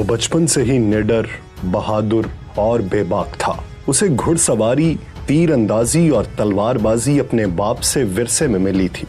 वो बचपन से ही निडर, बहादुर और बेबाक था। उसे घुड़सवारी, तीर अंदाजी और तलवारबाजी अपने बाप से विरसे में मिली थी।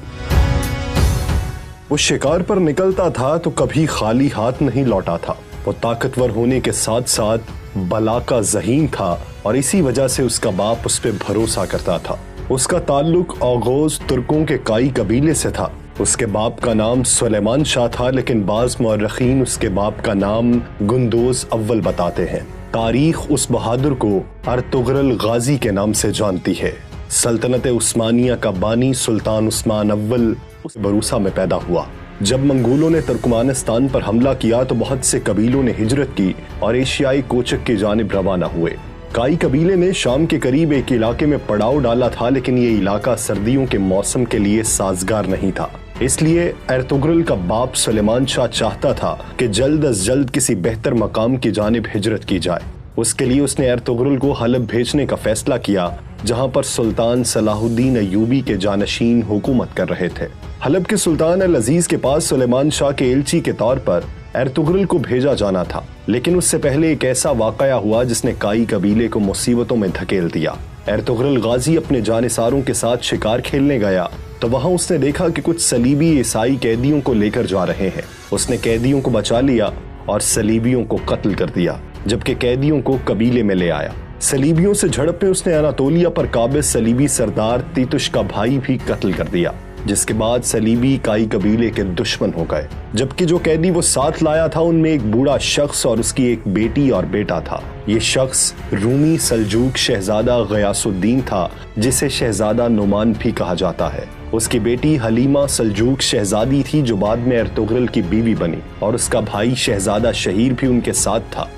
वो शिकार पर निकलता था तो कभी खाली हाथ नहीं लौटा था। वो ताकतवर होने के साथ साथ बला का ज़हीन था और इसी वजह से उसका बाप उस पर भरोसा करता था। उसका ताल्लुक औगोज तुर्कों के काई कबीले से था। उसके बाप का नाम सुलेमान शाह था, लेकिन बाज़ मौर्रखीन उसके बाप का नाम गुंदोज अव्वल बताते हैं। तारीख उस बहादुर को अर्तुगरुल गाजी के नाम से जानती है। सल्तनत उस्मानिया का बानी सुल्तान उस्मान अव्वल उस बरूसा में पैदा हुआ। जब मंगोलों ने तुर्कमानिस्तान पर हमला किया तो बहुत से कबीलों ने हिजरत की और एशियाई कोचक की जानिब रवाना हुए। काई कबीले ने शाम के करीब एक इलाके में पड़ाव डाला था, लेकिन ये इलाका सर्दियों के मौसम के लिए साजगार नहीं था। इसलिए अर्तुगरुल का बाप सुलेमान शाह चाहता था कि जल्द अज जल्द किसी बेहतर मकाम की जानिब हिजरत की जाए। उसके लिए उसने अर्तुगरुल को हलब भेजने का फैसला किया, जहां पर सुल्तान सलाहुद्दीन अय्यूबी के जानशीन हुकूमत कर रहे थे। हलब के सुल्तान अल अजीज के पास सुलेमान शाह के एलची के तौर पर अर्तुगरुल को भेजा जाना था, लेकिन उससे पहले एक ऐसा वाकया हुआ जिसने काई कबीले को मुसीबतों में धकेल दिया। अर्तुगरुल गाजी अपने जानिसारों के साथ शिकार खेलने गया तो वहां उसने देखा कि कुछ सलीबी ईसाई कैदियों को लेकर जा रहे हैं। उसने कैदियों को बचा लिया और सलीबियों को कत्ल कर दिया, जबकि कैदियों को कबीले में ले आया। सलीबियों से झड़प में उसने अनातोलिया पर काबिज सलीबी सरदार तीतुश का भाई भी कत्ल कर दिया, जिसके बाद सलीबी काई कबीले के दुश्मन हो गए। जबकि जो कैदी वो साथ लाया था उनमें एक बूढ़ा शख्स और उसकी एक बेटी और बेटा था। ये शख्स रूमी सल्जूक शहजादा गयासुद्दीन था, जिसे शहजादा नुमान भी कहा जाता है। उसकी बेटी हलीमा सल्जूक शहजादी थी, जो बाद में अर्तुगरुल की बीवी बनी, और उसका भाई शहजादा शहीर भी उनके साथ था।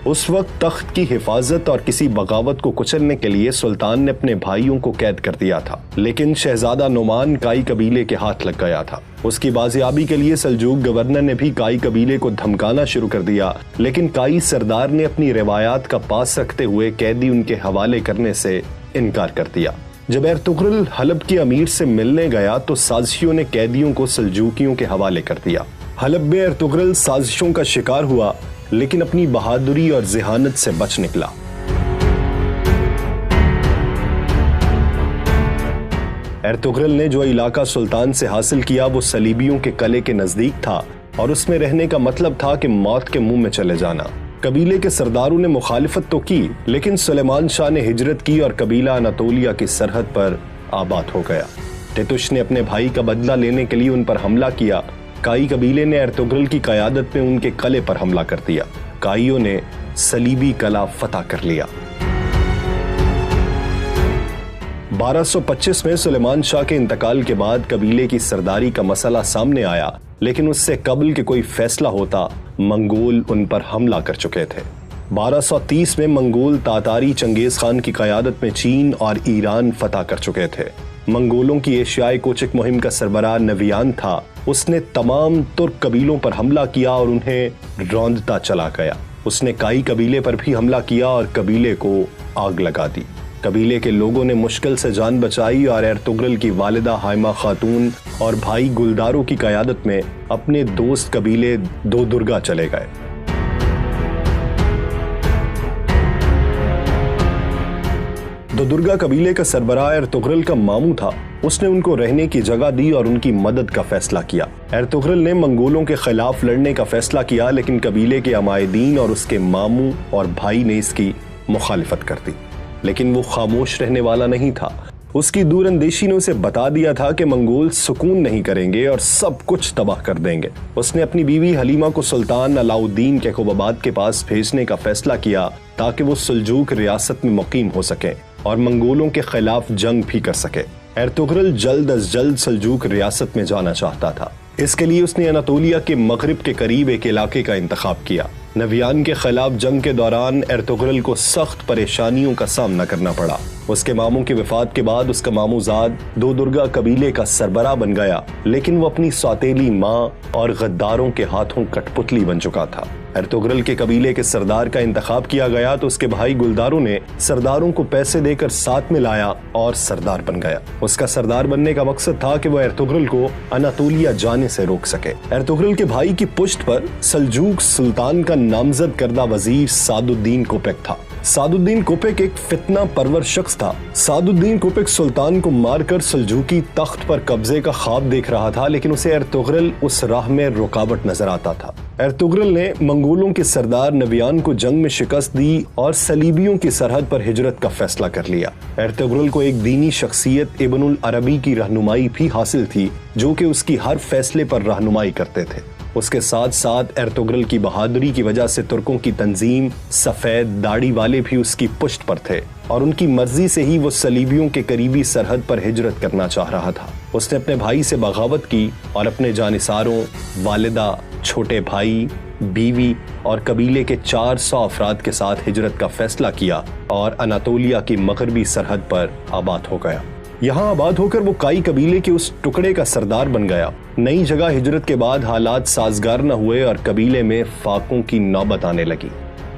उस वक्त तख्त की हिफाजत और किसी बगावत को कुचलने के लिए सुल्तान ने अपने भाइयों को कैद कर दिया था, लेकिन शहजादा नुमान काई कबीले के हाथ लग गया था। उसकी बाजियाबी के लिए सल्जूक गवर्नर ने भी काई कबीले को धमकाना शुरू कर दिया, लेकिन काई सरदार ने अपनी रिवायात का पास रखते हुए कैदी उनके हवाले करने से इनकार कर दिया। जब अर्तुगरुल हलब के अमीर से मिलने गया तो साजिशों ने कैदियों को सल्जूकियों के हवाले कर दिया। हलब में अर्तुगरुल साजिशों का शिकार हुआ, लेकिन अपनी बहादुरी और ज़हानत से बच निकला। अर्तुगरुल ने जो इलाका सुल्तान से हासिल किया वो सलीबियों के कले के नजदीक था और उसमें रहने का मतलब था कि मौत के मुंह में चले जाना। कबीले के सरदारों ने मुखालिफत तो की, लेकिन सुलेमान शाह ने हिजरत की और कबीला अनातोलिया की सरहद पर आबाद हो गया। तीतुश ने अपने भाई का बदला लेने के लिए उन पर हमला किया। काई कबीले ने अर्तुगरुल की क़यादत में उनके कले पर हमला कर दिया। काइयों ने सलीबी कला फतह कर लिया। 1225 में सुलेमान शाह के इंतकाल के बाद कबीले की सरदारी का मसला सामने आया, लेकिन उससे कबल के कोई फैसला होता, मंगोल उन पर हमला कर चुके थे। 1230 में मंगोल तातारी चंगेज खान की क़यादत में चीन और ईरान फतह कर चुके थे। मंगोलों की एशियाई कोचक मुहिम का सरबराह नवियान था। उसने तमाम तुर्क कबीलों पर हमला किया और उन्हें रौंदता चला गया। उसने काई कबीले पर भी हमला किया और कबीले को आग लगा दी। कबीले के लोगों ने मुश्किल से जान बचाई और अर्तुगरुल की वालिदा हाइमा खातून और भाई गुलदारों की क़यादत में अपने दोस्त कबीले दो दुर्गा चले गए। दो दुर्गा कबीले का सरबराह अर्तुगरुल का मामू था। उसने उनको रहने की जगह दी और उनकी मदद का फैसला किया। अर्तुगरुल ने मंगोलों के खिलाफ लड़ने का फैसला किया, लेकिन कबीले के अमायदीन और उसके मामू और भाई ने इसकी मुखालिफत कर दी। लेकिन वो खामोश रहने वाला नहीं था। उसकी दूरंदेशी ने उसे बता दिया था कि मंगोल सुकून नहीं करेंगे और सब कुछ तबाह कर देंगे। उसने अपनी बीवी हलीमा को सुल्तान अलाउद्दीन के क़ुबाबाद के पास भेजने का फैसला किया, ताकि वो सल्जूक रियासत में मुकीम हो सके और मंगोलों के खिलाफ जंग भी कर सके। अर्तुगरुल जल्द अज जल्द सल्जूक रियासत में जाना चाहता था। इसके लिए उसने अनातोलिया के मगरिब के करीब एक इलाके का इंतखाब किया। नवियान के खिलाफ जंग के दौरान अर्तुगरुल को सख्त परेशानियों का सामना करना पड़ा। उसके मामू की वफात के बाद उसका मामूजाद दो दुर्गा कबीले का सरबराह बन गया, लेकिन वो अपनी सौतेली माँ और गद्दारों के हाथों कठपुतली बन चुका था। अर्तुगरुल के कबीले के सरदार का इंतखाब किया गया तो उसके भाई गुलदारों ने सरदारों को पैसे देकर साथ में लाया और सरदार बन गया। उसका सरदार बनने का मकसद था कि वह अर्तुगरुल को अनातोलिया जाने से रोक सके। अर्तुगरुल के भाई की पुश्त पर सल्जूक सुल्तान का नामजद करदा वजीर सादुद्दीन कोपेक था। सादुद्दीन कोपेक एक फितना परवर शख्स था। सादुद्दीन कोपेक सुल्तान को मारकर सल्जूकी तख्त पर कब्जे का ख्वाब देख रहा था, लेकिन उसे अर्तुगरुल उस राह में रुकावट नजर आता था। अर्तुगरुल ने मंगोलों के सरदार नबियान को जंग में शिकस्त दी और सलीबियों की सरहद पर हिजरत का फैसला कर लिया। अर्तुगरुल को एक दीनी शख्सियत इब्नुल अरबी की रहनुमाई भी हासिल थी, जो कि उसकी हर फैसले पर रहनुमाई करते थे। उसके साथ साथ अर्तुगरुल की बहादुरी की वजह से तुर्कों की तंजीम सफेद दाढ़ी वाले भी उसकी पुश्त पर थे और उनकी मर्जी से ही वो सलीबियों के करीबी सरहद पर हिजरत करना चाह रहा था। उसने अपने भाई से बगावत की और अपने जानिसारों, वालिदा, छोटे भाई, बीवी और कबीले के 400 अफराद के साथ हिजरत का फैसला किया और अनातोलिया की मगरबी सरहद पर आबाद हो गया। यहाँ आबाद होकर वो काई कबीले के उस टुकड़े का सरदार बन गया। नई जगह हिजरत के बाद हालात साजगार न हुए और कबीले में फाकों की नौबत आने लगी।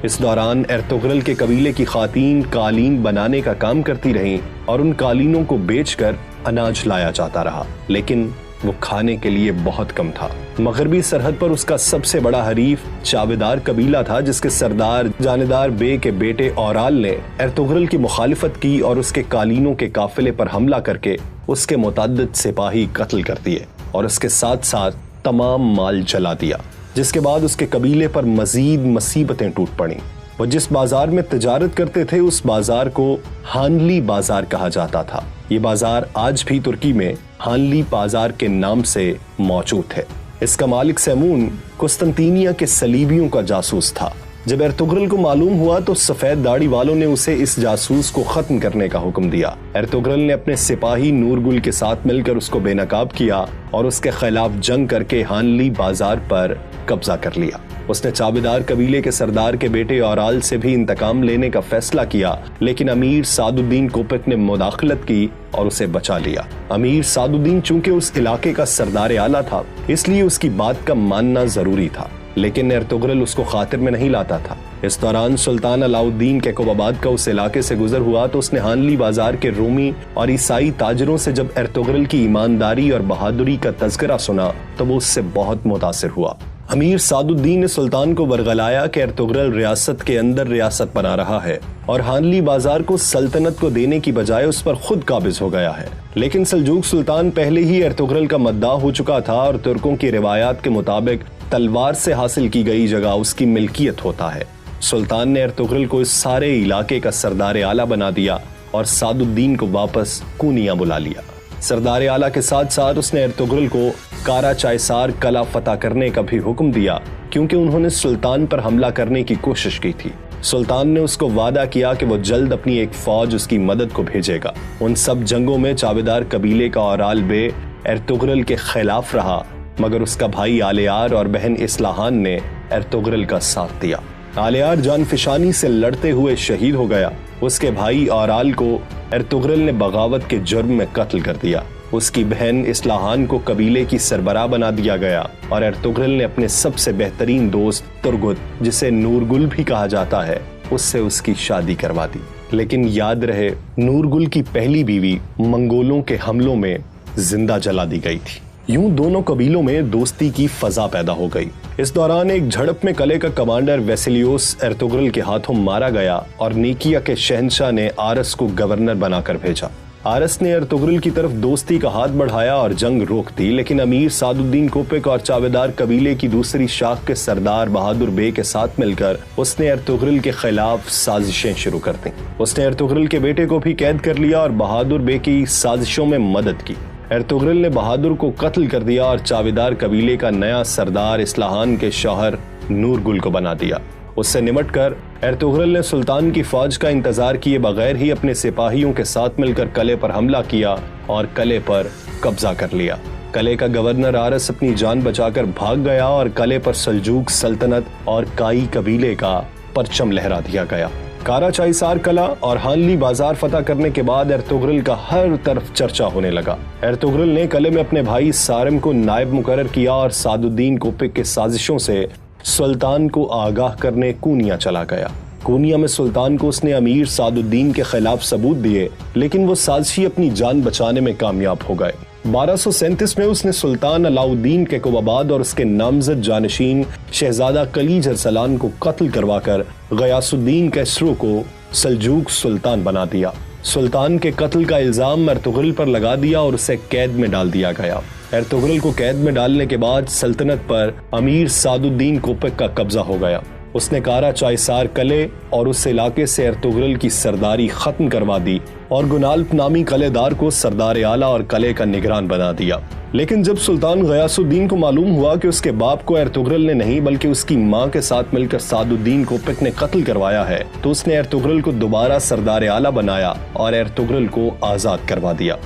इस दौरान अर्तुगरुल के कबीले की खातीन कालीन बनाने का काम करती रहीं और उन कालीनों को बेचकर अनाज लाया जाता रहा, लेकिन वो खाने के लिए बहुत कम था। मगरबी सरहद पर उसका सबसे बड़ा हरीफ चावेदार कबीला था, जिसके सरदार जानेदार बे के बेटे औराल ने अर्तुगरुल की मुखालिफत की और उसके कालीनों के काफिले पर हमला करके उसके मुतअद्दिद सिपाही कत्ल कर दिए और उसके साथ साथ तमाम माल जला दिया, जिसके बाद उसके कबीले पर मजीद मुसीबतें टूट पड़ी। वो जिस बाजार में तिजारत करते थे उस बाजार को हानली बाजार कहा जाता था। ये बाजार आज भी तुर्की में हानली बाजार के नाम से मौजूद है। इसका मालिक सैमून कुस्तंतीनिया के सलीबियों का जासूस था। जब अर्तुगरुल को मालूम हुआ तो सफेद दाढ़ी वालों ने उसे इस जासूस को खत्म करने का हुक्म दिया। अर्तुगरुल ने अपने सिपाही नूरगुल के साथ मिलकर उसको बेनकाब किया और उसके खिलाफ जंग करके हानली बाजार पर कब्जा कर लिया। उसने चाबेदार कबीले के सरदार के बेटे औराल से भी इंतकाम लेने का फैसला किया, लेकिन अमीर सादुद्दीन कोपेक ने मुदाखलत की और उसे बचा लिया। अमीर सादुद्दीन चूंकि उस इलाके का सरदार आला था, इसलिए उसकी बात का मानना जरूरी था, लेकिन अर्तुगरुल उसको खातिर में नहीं लाता था। इस दौरान सुल्तान अलाउद्दीन कैकोबाबाद का उस इलाके से गुजर हुआ तो उसने हानली बाजार के रोमी और ईसाई ताजरों से जब अर्तुगरुल की ईमानदारी और बहादुरी का तज़किरा सुना तो वो उससे बहुत मुतासिर हुआ। अमीर सादुद्दीन ने सुल्तान को बरगलाया कि अर्तुगरुल रियासत के अंदर रियासत बना रहा है और हानली बाजार को सल्तनत को देने की बजाय उस पर खुद काबिज हो गया है। लेकिन सल्जूक सुल्तान पहले ही अर्तुगरुल का मद्दाह हो चुका था और तुर्कों की रिवायात के मुताबिक तलवार से हासिल की गई जगह उसकी मिल्कियत होता है। सुल्तान ने अर्तुगरुल को इस सारे इलाके का सरदार आला बना दिया और सादुद्दीन को वापस कूनिया बुला लिया। सरदार आला के साथ साथ उसने अर्तुगरुल को कारा चायसार कला फतह करने का भी हुक्म दिया, क्योंकि उन्होंने सुल्तान पर हमला करने की कोशिश की थी। सुल्तान ने उसको वादा किया कि वो जल्द अपनी एक फौज उसकी मदद को भेजेगा। उन सब जंगों में चावेदार कबीले का औराल बे अर्तुगरुल के खिलाफ रहा, मगर उसका भाई आलियार और बहन इस्लाहान ने अर्तुगरुल का साथ दिया। आलियार जानफिशानी से लड़ते हुए शहीद हो गया। उसके भाई औराल को अर्तुगरुल ने बगावत के जुर्म में कत्ल कर दिया। उसकी बहन इस्लाहान को कबीले की सरबराह बना दिया गया और अर्तुगरुल ने अपने सबसे बेहतरीन दोस्त तुर्गुत, जिसे नूरगुल भी कहा जाता है, उससे उसकी शादी करवा दी। लेकिन याद रहे, नूरगुल की पहली बीवी मंगोलों के हमलों में जिंदा जला दी गई थी। यूं दोनों कबीलों में दोस्ती की फजा पैदा हो गई। इस दौरान एक झड़प में कले का कमांडर वेसिलियोस अर्तुगरुल के हाथों मारा गया और निकिया के शहंशाह ने आरस को गवर्नर बनाकर भेजा। आरस ने अर्तुगरुल की तरफ दोस्ती का हाथ बढ़ाया और जंग रोक दी, लेकिन अमीर सादुद्दीन कोपेक और चावेदार कबीले की दूसरी शाख के सरदार बहादुर बे के साथ मिलकर उसने अर्तुगरुल के खिलाफ साजिशें शुरू कर दी। उसने अर्तुगरुल के बेटे को भी कैद कर लिया और बहादुर बे की साजिशों में मदद की। अर्तुगरुल ने बहादुर को कत्ल कर दिया और चावेदार कबीले का नया सरदार इस्लाहान के शौहर नूरगुल को बना दिया। उससे निमटकर अर्तुगरुल ने सुल्तान की फौज का इंतजार किए बगैर ही अपने सिपाहियों के साथ मिलकर कले पर हमला किया और कले पर कब्जा कर लिया। कले का गवर्नर आरस अपनी जान बचाकर भाग गया और कले पर सल्जूक सल्तनत और काई कबीले का परचम लहरा दिया गया। कारा चायसार कला और हानली बाजार फतह करने के बाद अर्तुगरुल का हर तरफ चर्चा होने लगा। अर्तुगरुल ने कले में अपने भाई सारिम को नायब मुकर्रर किया और सादुद्दीन कोपेक के साजिशों से सुल्तान को आगाह करने कूनिया चला गया। कूनिया में सुल्तान को उसने अमीर सादुद्दीन के खिलाफ सबूत दिए, लेकिन वो साजिशी अपनी जान बचाने में कामयाब हो गए। 1237 में उसने सुल्तान अलाउद्दीन के कुबाबाद और उसके नामजद जानशीन शहजादा कलीज अरसलान को कत्ल करवाकर गयासुद्दीन कैसरो को सल्जूक सुल्तान बना दिया। सुल्तान के कत्ल का इल्जाम अर्तुगरुल पर लगा दिया और उसे कैद में डाल दिया गया। अर्तुगरुल को कैद में डालने के बाद सल्तनत पर अमीर सादुद्दीन कोपक का कब्जा हो गया। उसने कारा चायसार कले और उस इलाके से अर्तुगरुल की सरदारी खत्म करवा दी और गुनाल्प नामी कलेदार को सरदार आला और कले का निगरान बना दिया। लेकिन जब सुल्तान गयासुद्दीन को मालूम हुआ कि उसके बाप को अर्तुगरुल ने नहीं बल्कि उसकी मां के साथ मिलकर सादुद्दीन कोपक ने कत्ल करवाया है, तो उसने अर्तुगरुल को दोबारा सरदार आला बनाया और अर्तुगरुल को आजाद करवा दिया।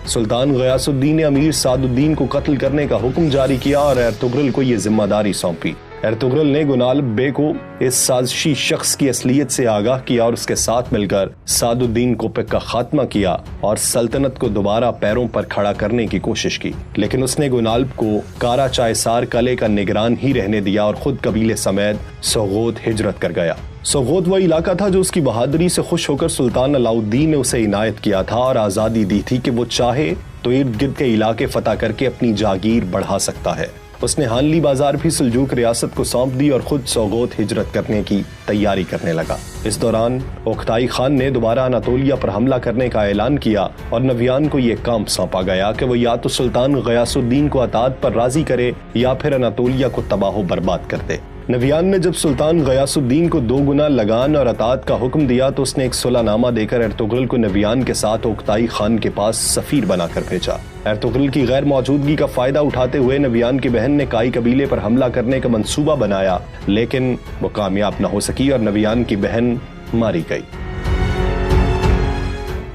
सुल्तान गयासुद्दीन ने अमीर सादुद्दीन को कत्ल करने का हुक्म जारी किया और अर्तुगरुल को यह जिम्मेदारी सौंपी। अर्तुगरुल ने गुनाल्प बे को इस साजिशी शख्स की असलियत से आगाह किया और उसके साथ मिलकर सादुद्दीन कोपक का खात्मा किया और सल्तनत को दोबारा पैरों पर खड़ा करने की कोशिश की। लेकिन उसने गुनाल्प को कारा चायसार कले का निगरान ही रहने दिया और खुद कबीले समेत सोगोत हिजरत कर गया। सोगोत वह इलाका था जो उसकी बहादुरी से खुश होकर सुल्तान अलाउद्दीन ने उसे इनायत किया था और आजादी दी थी कि वो चाहे तो इर्द गिर्द के इलाके फतह करके अपनी जागीर बढ़ा सकता है। उसने हानली बाजार भी सल्जूक रियासत को सौंप दी और खुद सोगोत हिजरत करने की तैयारी करने लगा। इस दौरान ओक्ताई खान ने दोबारा अनातोलिया पर हमला करने का ऐलान किया और नवियान को यह काम सौंपा गया कि वो या तो सुल्तान गयासुद्दीन को अतात पर राजी करे या फिर अनातोलिया को तबाह बर्बाद कर दे। नवियान ने जब सुल्तान गयासुद्दीन को 2 गुना लगान और अतात का हुक्म दिया तो उसने एक सुलहनामा देकर अर्तुगरुल को नवियान के साथ ओक्ताई खान के पास सफीर बनाकर भेजा। अर्तुगरुल की गैर मौजूदगी का फायदा उठाते हुए नवियान की बहन ने काई कबीले पर हमला करने का मंसूबा बनाया, लेकिन वो कामयाब न हो सकी और नवियान की बहन मारी गई।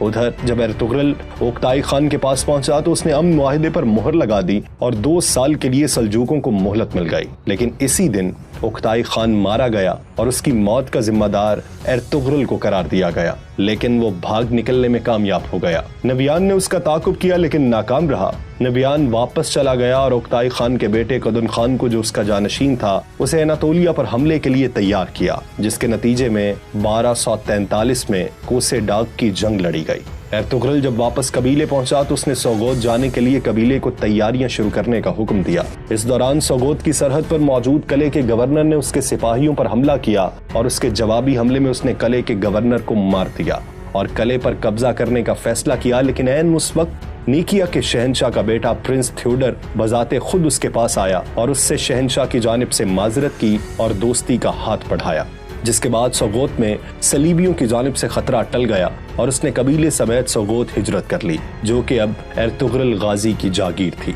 उधर जब अर्तुगरुल ओक्ताई खान के पास पहुंचा तो उसने अमन मुआहिदे पर मुहर लगा दी और 2 साल के लिए सल्जूकों को मोहलत मिल गई। लेकिन इसी दिन ओक्ताई खान मारा गया और उसकी मौत का जिम्मेदार अर्तुगरुल को करार दिया गया, लेकिन वो भाग निकलने में कामयाब हो गया। नवियान ने उसका ताकुब किया लेकिन नाकाम रहा। नवियान वापस चला गया और ओक्ताई खान के बेटे कदुन खान को, जो उसका जानशीन था, उसे अनातोलिया पर हमले के लिए तैयार किया, जिसके नतीजे में 1243 में कोसे डाग की जंग लड़ी गई। अर्तुगरुल जब वापस कबीले पहुंचा तो उसने सोगोत जाने के लिए कबीले को तैयारियां शुरू करने का हुक्म दिया। इस दौरान सोगोत की सरहद पर मौजूद कले के गवर्नर ने उसके सिपाहियों पर हमला किया और उसके जवाबी हमले में उसने कले के गवर्नर को मार दिया और कले पर कब्जा करने का फैसला किया। लेकिन ऐन उस वक्त नीकिया के शहंशाह का बेटा प्रिंस थ्योडर बजाते खुद उसके पास आया और उससे शहंशाह की जानिब से माजरत की और दोस्ती का हाथ बढ़ाया, जिसके बाद सोगोत में सलीबियों की जानिब से खतरा टल गया और उसने कबीले समेत सोगोत हिजरत कर ली, जो कि अब अर्तुगरुल गाजी की जागीर थी।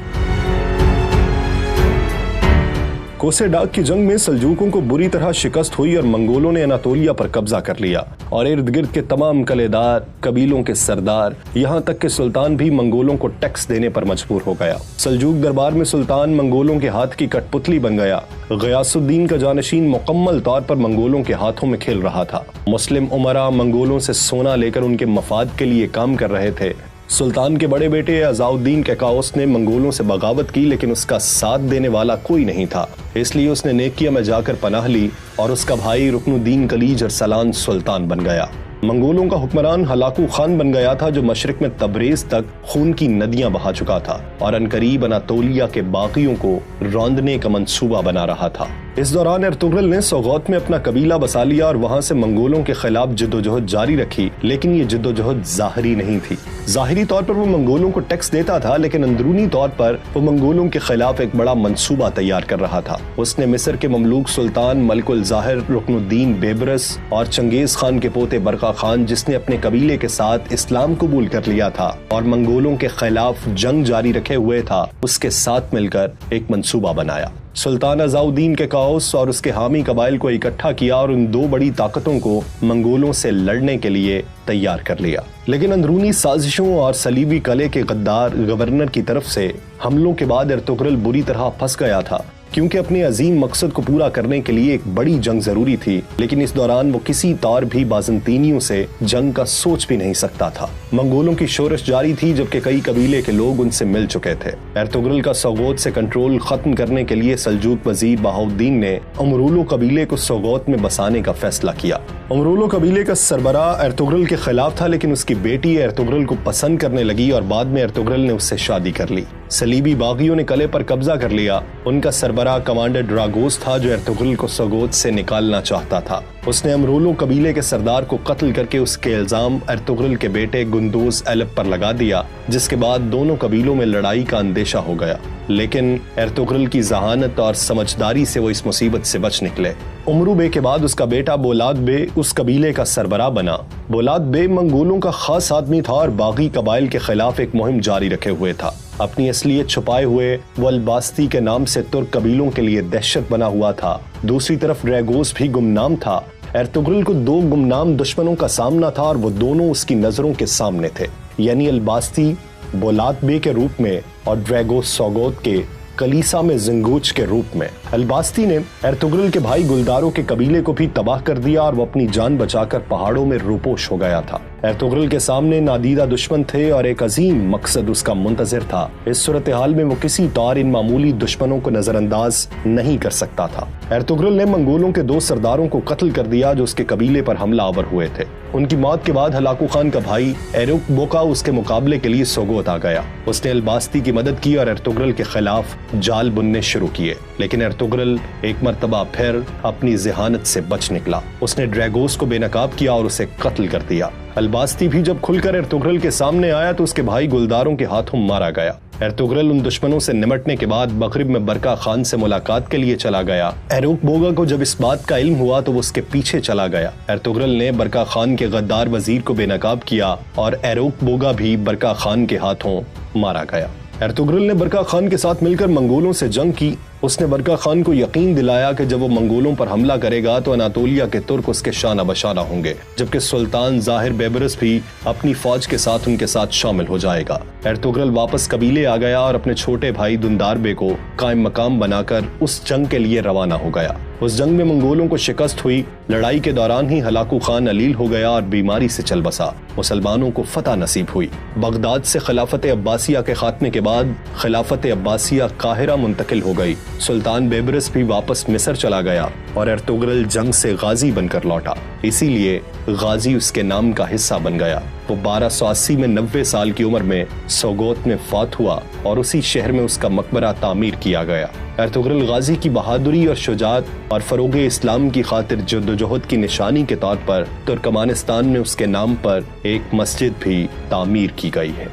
कोसे डाग की जंग में सल्जूकों को बुरी तरह शिकस्त हुई और मंगोलों ने अनातोलिया पर कब्जा कर लिया और इर्द गिर्द के तमाम कलेदार, कबीलों के सरदार, यहाँ तक कि सुल्तान भी मंगोलों को टैक्स देने पर मजबूर हो गया। सल्जूक दरबार में सुल्तान मंगोलों के हाथ की कठपुतली बन गया। गयासुद्दीन का जानशीन मुकम्मल तौर पर मंगोलों के हाथों में खेल रहा था। मुस्लिम उमरा मंगोलों से सोना लेकर उनके मफाद के लिए काम कर रहे थे। सुल्तान के बड़े बेटे अज़ाउद्दीन कैकाउस ने मंगोलों से बगावत की, लेकिन उसका साथ देने वाला कोई नहीं था, इसलिए उसने नेकिया में जाकर पनाह ली और उसका भाई रुकनुद्दीन कलीज अरसलान सुल्तान बन गया। मंगोलों का हुक्मरान हलाकू खान बन गया था, जो मशरिक में तबरेज तक खून की नदियां बहा चुका था और अनकरीब अनातोलिया के बाकियों को रौंदने का मंसूबा बना रहा था। इस दौरान अर्तुगरुल ने सोगोत में अपना कबीला बसा लिया और वहां से मंगोलों के खिलाफ जिद्दोजहद जारी रखी, लेकिन ये जिद्दोजहद जाहिरी नहीं थी। जाहिरी तौर पर वो मंगोलों को टैक्स देता था, लेकिन अंदरूनी तौर पर वो मंगोलों के खिलाफ एक बड़ा मंसूबा तैयार कर रहा था। उसने मिस्र के ममलूक सुल्तान मलिकुल ज़ाहिर रुकनुद्दीन बेबरस और चंगेज खान के पोते बरका खान, जिसने अपने कबीले के साथ इस्लाम कबूल कर लिया था और मंगोलों के खिलाफ जंग जारी रखे हुए था, उसके साथ मिलकर एक मंसूबा बनाया। सुल्तान अज़ाउद्दीन के काउस और उसके हामी कबाइल को इकट्ठा किया और उन 2 बड़ी ताकतों को मंगोलों से लड़ने के लिए तैयार कर लिया। लेकिन अंदरूनी साजिशों और सलीबी कले के गद्दार गवर्नर की तरफ से हमलों के बाद अर्तुगरुल बुरी तरह फंस गया था। क्योंकि अपने अजीम मकसद को पूरा करने के लिए एक बड़ी जंग जरूरी थी, लेकिन इस दौरान वो किसी तौर भी बाज़ंतीनियों से जंग का सोच भी नहीं सकता था। मंगोलों की शोरश जारी थी, जबकि कई कबीले के लोग उनसे मिल चुके थे। एर्तुगरुल का सोगोत से कंट्रोल खत्म करने के लिए सल्जूक वजीर बहाउद्दीन ने उमरूलो कबीले को सोगोत में बसाने का फैसला किया। उमरूलो कबीले का सरबराह एर्तुगरुल के खिलाफ था, लेकिन उसकी बेटी एर्तुगरुल को पसंद करने लगी और बाद में एर्तुगरुल ने उससे शादी कर ली। सलीबी बागियों ने किले पर कब्जा कर लिया। उनका सरबराह कमांडर ड्रागोस था, जो एर्तुगरुल को सोगोत से निकालना चाहता था। उसने अमरूलो कबीले के सरदार को कत्ल करके उसके इल्जाम एर्तुगरुल के बेटे गुंदोज एलब पर लगा दिया, जिसके बाद दोनों कबीलों में लड़ाई का अंदेशा हो गया। लेकिन एर्तुगरुल की जहानत और समझदारी से वो इस मुसीबत से बच निकले। उमरू बे के बाद उसका बेटा बोलाद बे उस कबीले का सरबराह बना। बोलाद बे मंगोलों का खास आदमी था और बागी कबाइल के खिलाफ एक मुहिम जारी रखे हुए था। अपनी असलियत छुपाए हुए वो अल्बास्ती के नाम से तुर्क कबीलों के लिए दहशत बना हुआ था। दूसरी तरफ ड्रैगोस भी गुमनाम था। एर्तुगरुल को दो गुमनाम दुश्मनों का सामना था और वो दोनों उसकी नजरों के सामने थे, यानी अल्बास्ती बोलाद बे के रूप में और ड्रैगोस सोगोत के कलीसा में जिंगूच के रूप में। अल्बास्ती ने एर्तुगरुल के भाई गुलदारों के कबीले को भी तबाह कर दिया और वो अपनी जान बचाकर पहाड़ों में रूपोश हो गया था। एर्तुगरुल के सामने नादीदा दुश्मन थे और एक अजीम मकसद उसका मुंतजिर था। इस सूरत हाल में वो किसी तौर इन मामूली दुश्मनों को नजरअंदाज नहीं कर सकता था। एर्तुगरुल ने मंगोलों के दो सरदारों को कत्ल कर दिया जो उसके कबीले पर हमला आवर हुए थे। उनकी मौत के बाद हलाकू खान का भाई एरुक बोका उसके मुकाबले के लिए सोगोत आ गया। उसने अल्बास्ती की मदद की और एर्तुगरुल के खिलाफ जाल बुनने शुरू किए, लेकिन एर्तुगरुल एक मर्तबा फिर अपनी जहानत से बच निकला। उसने ड्रैगोस को बेनकाब किया और उसे कत्ल कर दिया। अल्बास्ती भी जब खुलकर एर्तुगरुल के सामने आया तो उसके भाई गुलदारों के हाथों मारा गया। एर्तुगरुल उन दुश्मनों से निमटने के बाद मगरिब में बरका खान से मुलाकात के लिए चला गया। एरुक बोगा को जब इस बात का इल्म हुआ तो वो उसके पीछे चला गया। एर्तुगरुल ने बरका खान के गद्दार वजीर को बेनकाब किया और एरुक बोगा भी बरका खान के हाथों मारा गया। एर्तुगरुल ने बरका खान के साथ मिलकर मंगोलों से जंग की। उसने बरका खान को यकीन दिलाया कि जब वो मंगोलों पर हमला करेगा तो अनातोलिया के तुर्क उसके शाना बशाना होंगे, जबकि सुल्तान जाहिर बेबरस भी अपनी फौज के साथ उनके साथ शामिल हो जाएगा। एर्तुगरुल वापस कबीले आ गया और अपने छोटे भाई दुंदारबे को कायम मकाम बनाकर उस जंग के लिए रवाना हो गया। उस जंग में मंगोलों को शिकस्त हुई। लड़ाई के दौरान ही हलाकू खान अलील हो गया और बीमारी से चल बसा। मुसलमानों को फतह नसीब हुई। बगदाद से खिलाफत अब्बासिया के खात्मे के बाद खिलाफत अब्बासिया काहिरा मुंतकिल हो गई। सुल्तान बेबरस भी वापस मिस्र चला गया और एर्तुगरुल जंग से गाजी बनकर लौटा, इसीलिए गाजी उसके नाम का हिस्सा बन गया। वो 1280 में 90 साल की उम्र में सोगोत में फौत हुआ और उसी शहर में उसका मकबरा तामीर किया गया। एर्तुगरुल गाजी की बहादुरी और शुजाअत और फरोग इस्लाम की खातिर जद्दोजहद की निशानी के तौर पर तुर्कमानिस्तान में उसके नाम पर एक मस्जिद भी तामीर की गई है।